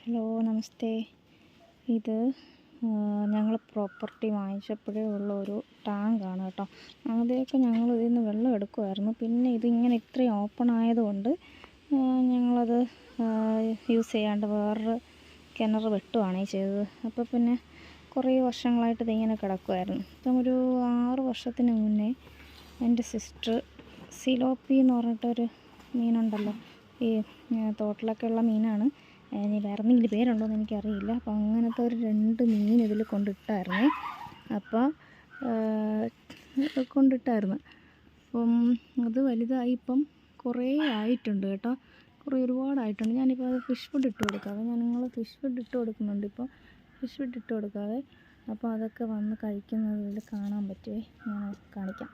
Hello നമസ്തേ. ഇത് ഞങ്ങൾ property വാങ്ങിച്ചപ്പോഴേ ഉള്ള ഒരു ടാങ്കാണ് കേട്ടോ. ആദ്യമൊക്കെ ഞങ്ങൾ ഇതിൽ നിന്ന് വെള്ളം എടുക്കുമായിരുന്നു. പിന്നെ ഇതിങ്ങനെ ഇത്രയും ഓപ്പൺ ആയതുകൊണ്ട് ഞങ്ങളത് യൂസ് ചെയ്യാണ്ട് വേറൊരു കിണർ വെട്ടുകയാണ് ചെയ്തത്. അപ്പോൾ പിന്നെ കുറേ വർഷങ്ങളായിട്ട് ഇതിങ്ങനെ കിടക്കുമായിരുന്നു. ഇപ്പം ഒരു 6 വർഷത്തിന് മുന്നേ എൻ്റെ സിസ്റ്റർ സിലോപ്പി എന്ന് പറഞ്ഞിട്ടൊരു മീനുണ്ടല്ലോ, ഈ തോട്ടിലൊക്കെ ഉള്ള മീനാണ്. ഇനി വേറെ എന്തെങ്കിലും പേരുണ്ടോ എന്ന് എനിക്കറിയില്ല. അപ്പോൾ അങ്ങനത്തെ ഒരു 2 മീൻ ഇതിൽ കൊണ്ടിട്ടായിരുന്നു. അപ്പം അപ്പം അത് വലുതായി ഇപ്പം കുറേ ആയിട്ടുണ്ട് കേട്ടോ. ഒരുപാടായിട്ടുണ്ട്. ഞാനിപ്പോൾ അത് ഫിഷ് ഫുഡ് ഇട്ട് കൊടുക്കാതെ ഫിഷ് ഫുഡ് ഇട്ട് കൊടുക്കുന്നുണ്ട്. ഇപ്പോൾ ഫിഷ് ഫുഡ് ഇട്ട് കൊടുക്കാതെ അപ്പോൾ അതൊക്കെ വന്ന് കഴിക്കുന്നത് ഇതിൽ കാണാൻ പറ്റുമേ. ഞാൻ കാണിക്കാം.